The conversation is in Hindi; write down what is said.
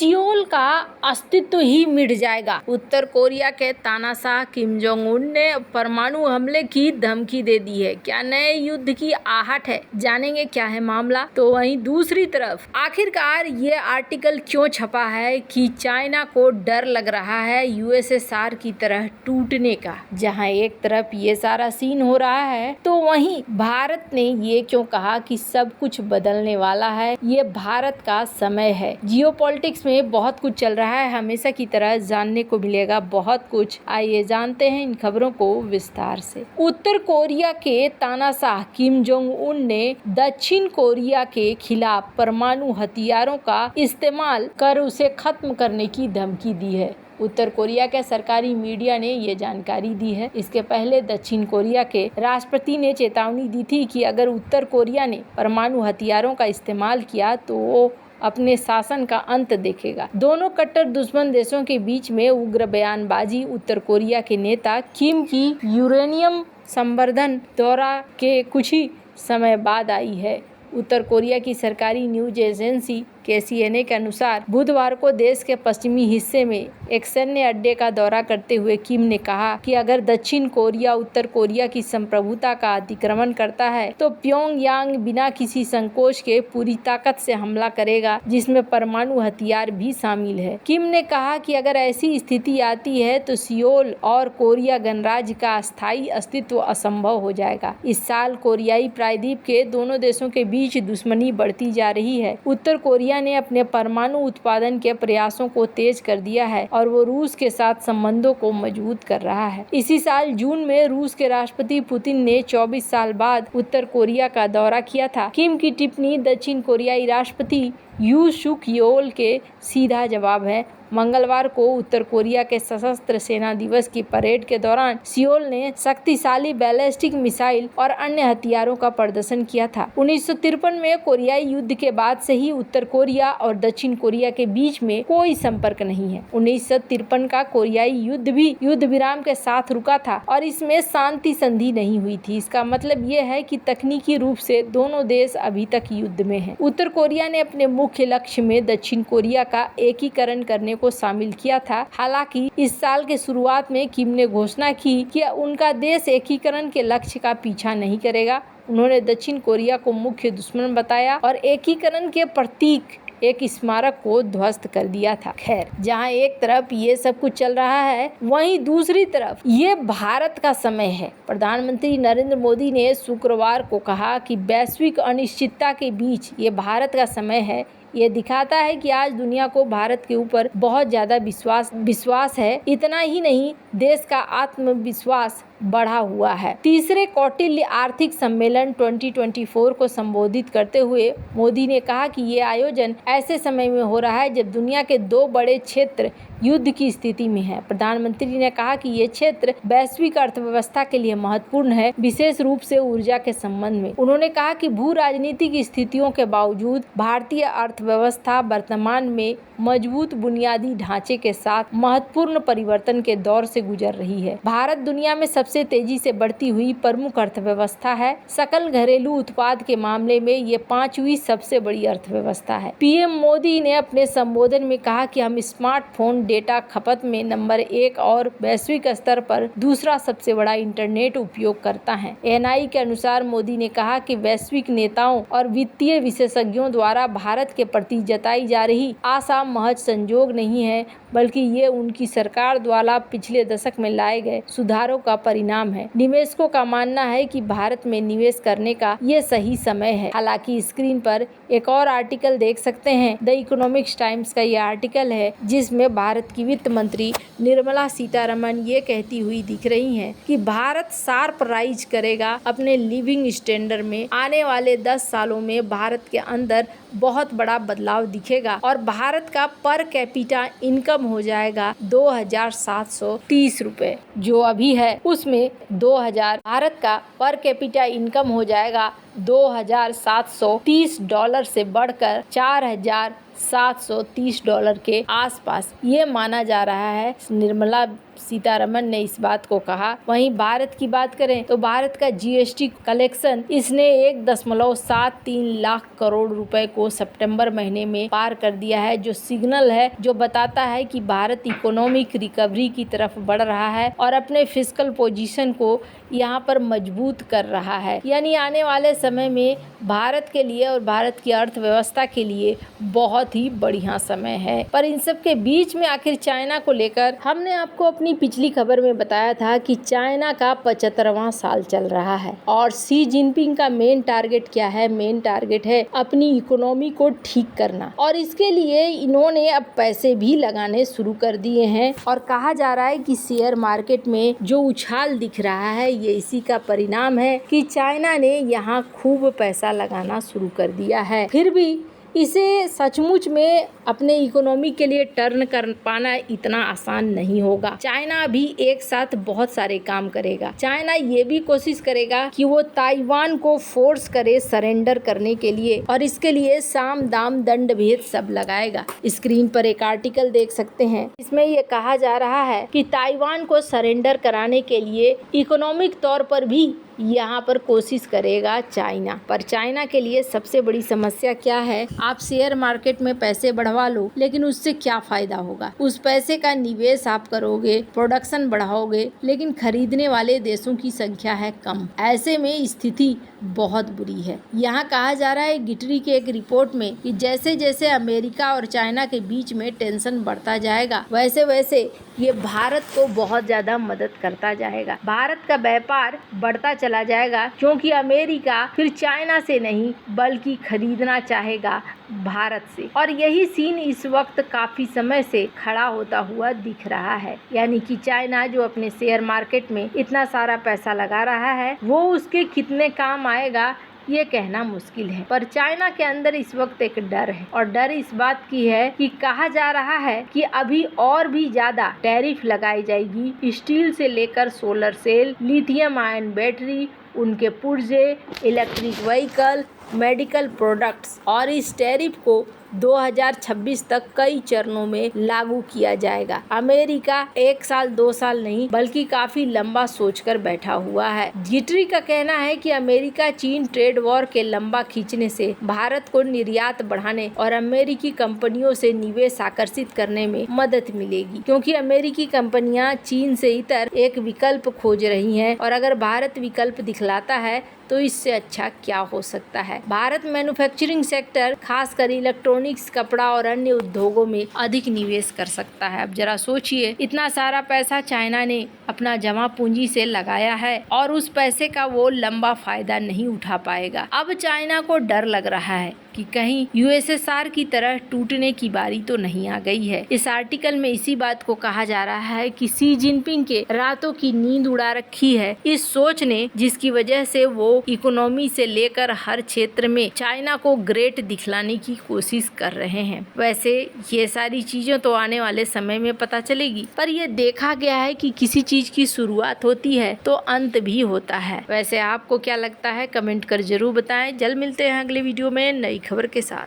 सियोल का अस्तित्व ही मिट जाएगा। उत्तर कोरिया के तानाशाह किम जोंग उन ने परमाणु हमले की धमकी दे दी है। क्या नए युद्ध की आहट है? जानेंगे क्या है मामला। तो वहीं दूसरी तरफ आखिरकार ये आर्टिकल क्यों छपा है कि चाइना को डर लग रहा है यूएसएसआर की तरह टूटने का। जहां एक तरफ ये सारा सीन हो रहा है तो वहीं भारत ने ये क्यों कहा कि सब कुछ बदलने वाला है, ये भारत का समय है। जियोपॉलिटिक्स में बहुत कुछ चल रहा है, हमेशा की तरह जानने को मिलेगा बहुत कुछ। आइए जानते हैं इन खबरों को विस्तार से। उत्तर कोरिया के तानाशाह किम जोंग उन ने दक्षिण कोरिया के खिलाफ परमाणु हथियारों का इस्तेमाल कर उसे खत्म करने की धमकी दी है। उत्तर कोरिया के सरकारी मीडिया ने ये जानकारी दी है। इसके पहले दक्षिण कोरिया के राष्ट्रपति ने चेतावनी दी थी कि अगर उत्तर कोरिया ने परमाणु हथियारों का इस्तेमाल किया तो वो अपने शासन का अंत देखेगा। दोनों कट्टर दुश्मन देशों के बीच में उग्र बयानबाजी उत्तर कोरिया के नेता किम की यूरेनियम संवर्धन दौरा के कुछ ही समय बाद आई है। उत्तर कोरिया की सरकारी न्यूज एजेंसी KCNA के अनुसार बुधवार को देश के पश्चिमी हिस्से में एक सैन्य अड्डे का दौरा करते हुए किम ने कहा कि अगर दक्षिण कोरिया उत्तर कोरिया की संप्रभुता का अतिक्रमण करता है तो प्योंगयांग बिना किसी संकोच के पूरी ताकत से हमला करेगा, जिसमें परमाणु हथियार भी शामिल है। किम ने कहा कि अगर ऐसी स्थिति आती है तो सियोल और कोरिया गणराज्य का अस्थायी अस्तित्व असंभव हो जाएगा। इस साल कोरियाई प्रायद्वीप के दोनों देशों के बीच दुश्मनी बढ़ती जा रही है। उत्तर कोरिया ने अपने परमाणु उत्पादन के प्रयासों को तेज कर दिया है और वो रूस के साथ संबंधों को मजबूत कर रहा है। इसी साल जून में रूस के राष्ट्रपति पुतिन ने 24 साल बाद उत्तर कोरिया का दौरा किया था। किम की टिप्पणी दक्षिण कोरियाई राष्ट्रपति यू सुक योल के सीधा जवाब है। मंगलवार को उत्तर कोरिया के सशस्त्र सेना दिवस की परेड के दौरान सियोल ने शक्तिशाली बैलिस्टिक मिसाइल और अन्य हथियारों का प्रदर्शन किया था। 1953 में कोरियाई युद्ध के बाद से ही उत्तर कोरिया और दक्षिण कोरिया के बीच में कोई संपर्क नहीं है। 1953 का कोरियाई युद्ध भी युद्ध विराम के साथ रुका था और इसमें शांति संधि नहीं हुई थी। इसका मतलब ये है कि तकनीकी रूप से दोनों देश अभी तक युद्ध में हैं। उत्तर कोरिया ने अपने मुख्य लक्ष्य में दक्षिण कोरिया का एकीकरण करने को शामिल किया था। हालांकि इस साल के शुरुआत में किम ने घोषणा की कि उनका देश एकीकरण के लक्ष्य का पीछा नहीं करेगा। उन्होंने दक्षिण कोरिया को मुख्य दुश्मन बताया और एकीकरण के प्रतीक एक स्मारक को ध्वस्त कर दिया था। खैर, जहां एक तरफ ये सब कुछ चल रहा है वहीं दूसरी तरफ ये भारत का समय है। प्रधानमंत्री नरेंद्र मोदी ने शुक्रवार को कहा कि वैश्विक अनिश्चितता के बीच ये भारत का समय है। ये दिखाता है कि आज दुनिया को भारत के ऊपर बहुत ज्यादा विश्वास है। इतना ही नहीं, देश का आत्मविश्वास बढ़ा हुआ है। तीसरे कौटिल्य आर्थिक सम्मेलन 2024 को संबोधित करते हुए मोदी ने कहा कि ये आयोजन ऐसे समय में हो रहा है जब दुनिया के दो बड़े क्षेत्र युद्ध की स्थिति में है। प्रधानमंत्री ने कहा कि ये क्षेत्र वैश्विक अर्थव्यवस्था के लिए महत्वपूर्ण है, विशेष रूप से ऊर्जा के संबंध में। उन्होंने कहा कि भू राजनीतिक स्थितियों के बावजूद भारतीय अर्थव्यवस्था वर्तमान में मजबूत बुनियादी ढांचे के साथ महत्वपूर्ण परिवर्तन के दौर से गुजर रही है। भारत दुनिया में सबसे तेजी से बढ़ती हुई प्रमुख अर्थव्यवस्था है। सकल घरेलू उत्पाद के मामले में ये 5वीं सबसे बड़ी अर्थव्यवस्था है। पीएम मोदी ने अपने संबोधन में कहा कि हम स्मार्टफोन डेटा खपत में नंबर 1 और वैश्विक स्तर पर दूसरा सबसे बड़ा इंटरनेट उपयोगकर्ता है। एएनआई के अनुसार मोदी ने कहा कि वैश्विक नेताओं और वित्तीय विशेषज्ञों द्वारा भारत के प्रति जताई जा रही आशा महज संजोग नहीं है, बल्कि ये उनकी सरकार द्वारा पिछले दशक में लाए गए सुधारों का परिणाम है। निवेशकों का मानना है कि भारत में निवेश करने का ये सही समय है। हालांकि स्क्रीन पर एक और आर्टिकल देख सकते हैं। द इकोनॉमिक्स टाइम्स का ये आर्टिकल है जिसमें भारत की वित्त मंत्री निर्मला सीतारमण ये कहती हुई दिख रही हैं कि भारत शार्प राइज करेगा अपने लिविंग स्टैंडर्ड में। आने वाले 10 सालों में भारत के अंदर बहुत बड़ा बदलाव दिखेगा और भारत का पर कैपिटा इनकम हो जाएगा 2730 रुपए। जो अभी है उसमें 2000 भारत का पर कैपिटा इनकम हो जाएगा $2730 से बढ़कर $4730 के आसपास ये माना जा रहा है। निर्मला सीतारमण ने इस बात को कहा। वहीं भारत की बात करें तो भारत का जीएसटी कलेक्शन इसने 1.73 लाख करोड़ रुपए को सितंबर महीने में पार कर दिया है, जो सिग्नल है जो बताता है कि भारत इकोनॉमिक रिकवरी की तरफ बढ़ रहा है और अपने फिस्कल पोजीशन को यहाँ पर मजबूत कर रहा है। यानी आने वाले समय में भारत के लिए और भारत की अर्थव्यवस्था के लिए बहुत ही बढ़िया समय है। पर इन सब के बीच में आखिर चाइना को लेकर हमने आपको अपनी पिछली खबर में बताया था कि चाइना का 75वां साल चल रहा है और शी जिनपिंग का मेन टारगेट क्या है? मेन टारगेट है अपनी इकोनॉमी को ठीक करना और इसके लिए इन्होंने अब पैसे भी लगाने शुरू कर दिए हैं और कहा जा रहा है कि शेयर मार्केट में जो उछाल दिख रहा है ये इसी का परिणाम है कि चाइना ने यहाँ खूब पैसा लगाना शुरू कर दिया है। फिर भी इसे सचमुच में अपने इकोनॉमी के लिए टर्न कर पाना इतना आसान नहीं होगा। चाइना भी एक साथ बहुत सारे काम करेगा। चाइना ये भी कोशिश करेगा कि वो ताइवान को फोर्स करे सरेंडर करने के लिए और इसके लिए साम दाम दंड भेद सब लगाएगा। स्क्रीन पर एक आर्टिकल देख सकते हैं, इसमें ये कहा जा रहा है कि ताइवान को सरेंडर कराने के लिए इकोनॉमिक तौर पर भी यहाँ पर कोशिश करेगा चाइना। पर चाइना के लिए सबसे बड़ी समस्या क्या है? आप शेयर मार्केट में पैसे बढ़वा लो, लेकिन उससे क्या फायदा होगा? उस पैसे का निवेश आप करोगे, प्रोडक्शन बढ़ाओगे, लेकिन खरीदने वाले देशों की संख्या है कम। ऐसे में स्थिति बहुत बुरी है। यहाँ कहा जा रहा है गिटरी के एक रिपोर्ट में कि जैसे जैसे अमेरिका और चाइना के बीच में टेंशन बढ़ता जाएगा, वैसे वैसे ये भारत को बहुत ज्यादा मदद करता जाएगा। भारत का व्यापार बढ़ता चला जाएगा क्योंकि अमेरिका फिर चाइना से नहीं बल्कि खरीदना चाहेगा भारत से। और यही सीन इस वक्त काफी समय से खड़ा होता हुआ दिख रहा है। यानी कि चाइना जो अपने शेयर मार्केट में इतना सारा पैसा लगा रहा है वो उसके कितने काम आएगा ये कहना मुश्किल है। पर चाइना के अंदर इस वक्त एक डर है और डर इस बात की है कि कहा जा रहा है कि अभी और भी ज्यादा टैरिफ लगाई जाएगी स्टील से लेकर solar cell, lithium ion battery, उनके पुर्जे, इलेक्ट्रिक व्हीकल, मेडिकल प्रोडक्ट्स और इस टैरिफ को 2026 तक कई चरणों में लागू किया जाएगा। अमेरिका 1 साल 2 साल नहीं बल्कि काफी लंबा सोचकर बैठा हुआ है। जिटरी का कहना है कि अमेरिका चीन ट्रेड वॉर के लंबा खींचने से भारत को निर्यात बढ़ाने और अमेरिकी कंपनियों से निवेश आकर्षित करने में मदद मिलेगी, क्योंकि अमेरिकी कंपनियां चीन से इतर एक विकल्प खोज रही हैं और अगर भारत विकल्प दिखलाता है तो इससे अच्छा क्या हो सकता है। भारत मैन्युफैक्चरिंग सेक्टर खासकर इलेक्ट्रॉनिक्स, कपड़ा और अन्य उद्योगों में अधिक निवेश कर सकता है। अब जरा सोचिए, इतना सारा पैसा चाइना ने अपना जमा पूंजी से लगाया है और उस पैसे का वो लंबा फायदा नहीं उठा पाएगा। अब चाइना को डर लग रहा है कि कहीं यूएसएसआर की तरह टूटने की बारी तो नहीं आ गई है। इस आर्टिकल में इसी बात को कहा जा रहा है कि शी जिनपिंग के रातों की नींद उड़ा रखी है इस सोच ने, जिसकी वजह से वो इकोनॉमी से लेकर हर क्षेत्र में चाइना को ग्रेट दिखलाने की कोशिश कर रहे हैं। वैसे ये सारी चीजें तो आने वाले समय में पता चलेगी, पर यह देखा गया है कि किसी चीज की शुरुआत होती है तो अंत भी होता है। वैसे आपको क्या लगता है? कमेंट कर जरूर बताएं। जल्द मिलते हैं अगले वीडियो में नई खबर के साथ।